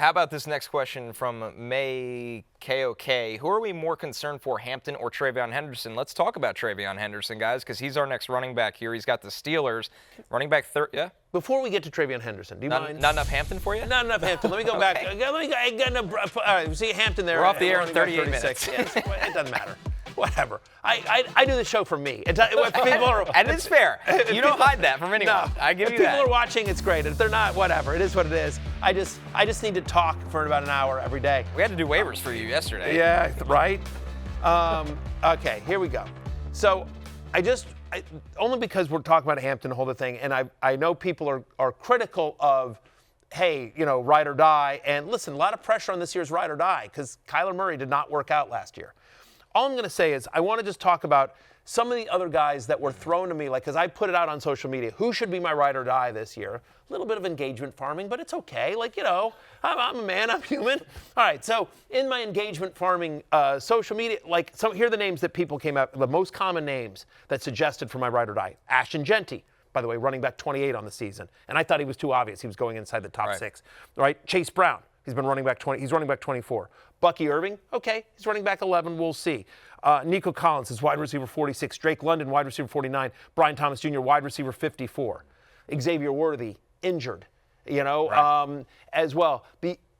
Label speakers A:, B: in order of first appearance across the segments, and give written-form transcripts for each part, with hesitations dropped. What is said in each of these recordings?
A: How about this next question from May KOK? Who are we more concerned for, Hampton or TreVeyon Henderson? Let's talk about TreVeyon Henderson, guys, because he's our next running back here. He's got the Steelers. Running back third, yeah?
B: Before we get to TreVeyon Henderson, do you mind?
A: Not enough Hampton for you?
B: Not enough Hampton. Let me go back. All right, see Hampton there.
A: We're off the air in 38 minutes.
B: Yes, it doesn't matter. Whatever. I do the show for me. People are,
A: and it's fair. You don't hide that from anyone.
B: No,
A: I give you
B: if
A: that.
B: people are watching, it's great. If they're not, whatever. It is what it is. I just need to talk for about an hour every day.
A: We had to do waivers for you yesterday.
B: Yeah, right? Okay, here we go. So only because we're talking about Hampton, the whole thing, and I know people are critical of, hey, ride or die. And listen, a lot of pressure on this year's ride or die because Kyler Murray did not work out last year. All I'm going to say is I want to just talk about some of the other guys that were thrown to me, because I put it out on social media. Who should be my ride or die this year? A little bit of engagement farming, but it's okay. I'm a man, I'm human. All right, so in my engagement farming social media, here are the names that people came up, the most common names that suggested for my ride or die. Ashton Genty, by the way, running back 28 on the season. And I thought he was too obvious. He was going inside the top 6. Right? Chase Brown, he's been running back 20. He's running back 24. Bucky Irving, okay, he's running back 11. We'll see. Nico Collins is wide receiver 46. Drake London, wide receiver 49. Brian Thomas Jr., wide receiver 54. Xavier Worthy, injured, as well.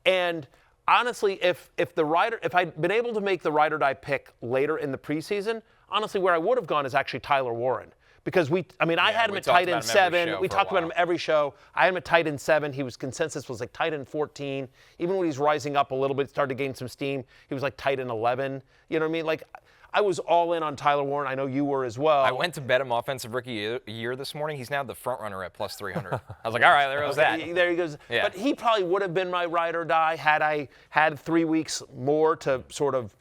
B: And honestly, if I'd been able to make the ride or die pick later in the preseason, honestly, where I would have gone is actually Tyler Warren. Because I had him at tight end 7. We talked about him every show. I had him at tight end 7. Consensus was like tight end 14. Even when he's rising up a little bit, started to gain some steam, he was like tight end 11. You know what I mean? I was all in on Tyler Warren. I know you were as well.
A: I went to bet him offensive rookie year this morning. He's now the front runner at plus 300. I was like, all right, there goes that.
B: There he goes.
A: Yeah.
B: But he probably would have been my ride or die had I had 3 weeks more to sort of,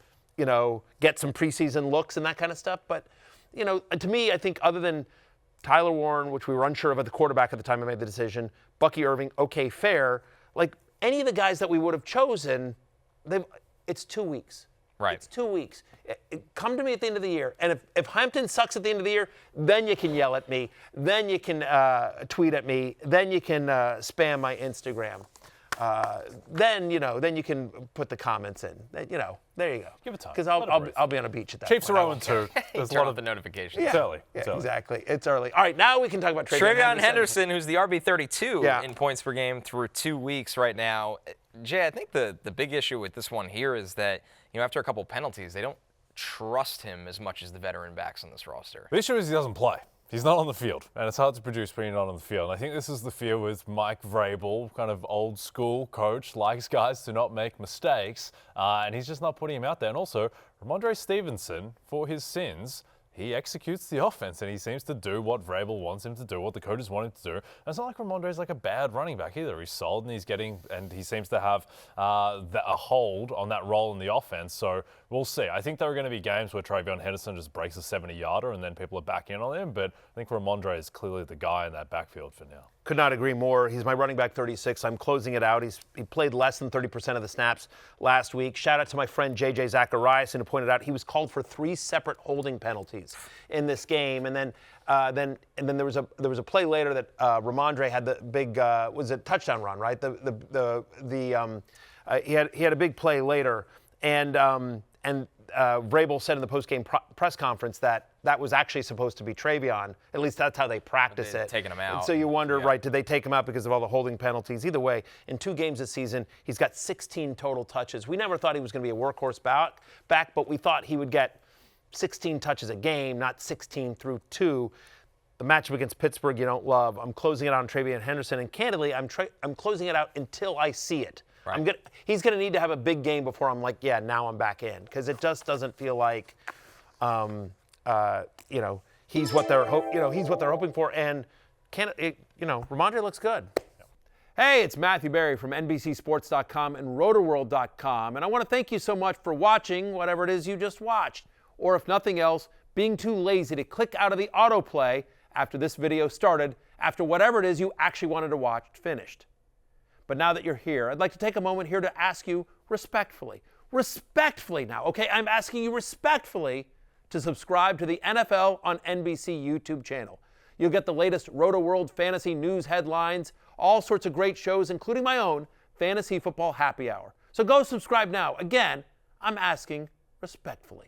B: get some preseason looks and that kind of stuff. But to me, I think other than Tyler Warren, which we were unsure of at the quarterback at the time I made the decision, Bucky Irving, okay, fair. Any of the guys that we would have chosen, it's 2 weeks.
A: Right.
B: It's 2 weeks. Come to me at the end of the year. And if Hampton sucks at the end of the year, then you can yell at me. Then you can tweet at me. Then you can spam my Instagram. Then you can put the comments in. There you go.
C: Give it time.
B: Because I'll be on a beach at that
C: Chiefs
B: point.
C: are 0-2. There's a lot of
A: the notifications.
C: It's early.
B: Yeah, exactly. It's early. All right, now we can talk about
A: TreVeyon Henderson, who's the RB32 in points per game through 2 weeks right now. Jay, I think the big issue with this one here is that, after a couple penalties, they don't trust him as much as the veteran backs on this roster.
C: The issue is he doesn't play. He's not on the field, and it's hard to produce when you're not on the field. And I think this is the fear with Mike Vrabel, kind of old school coach, likes guys to not make mistakes, and he's just not putting him out there. And also, Ramondre Stevenson, for his sins, he executes the offense, and he seems to do what Vrabel wants him to do, what the coaches want him to do. And it's not like Ramondre's like a bad running back either. He's solid, and he seems to have a hold on that role in the offense. So we'll see. I think there are going to be games where TreVeyon Henderson just breaks a 70-yarder, and then people are back in on him. But I think Ramondre is clearly the guy in that backfield for now.
B: Could not agree more. He's my running back 36. I'm closing it out. He played less than 30% of the snaps last week. Shout out to my friend J.J. Zacharias, who pointed out he was called for 3 separate holding penalties in this game. And then there was a play later that Ramondre had the big was a touchdown run, right? He had a big play later, and Vrabel said in the post-game press conference that was actually supposed to be TreVeyon. At least that's how they practice it.
A: Taking him out.
B: And so you wonder, right, did they take him out because of all the holding penalties? Either way, in 2 games this season, he's got 16 total touches. We never thought he was going to be a workhorse back, but we thought he would get 16 touches a game, not 16 through 2. The matchup against Pittsburgh you don't love. I'm closing it out on TreVeyon Henderson, and candidly, I'm closing it out until I see it.
A: Right.
B: He's going to need to have a big game before I'm like, yeah, now I'm back in, because it just doesn't feel like, he's what they're hoping for, and Ramondre looks good. Hey, it's Matthew Berry from NBCSports.com and Rotoworld.com, and I want to thank you so much for watching whatever it is you just watched, or if nothing else, being too lazy to click out of the autoplay after this video started, after whatever it is you actually wanted to watch finished. But now that you're here, I'd like to take a moment here to ask you respectfully now, okay? I'm asking you respectfully to subscribe to the NFL on NBC YouTube channel. You'll get the latest Roto World fantasy news headlines, all sorts of great shows, including my own Fantasy Football Happy Hour. So go subscribe now. Again, I'm asking respectfully.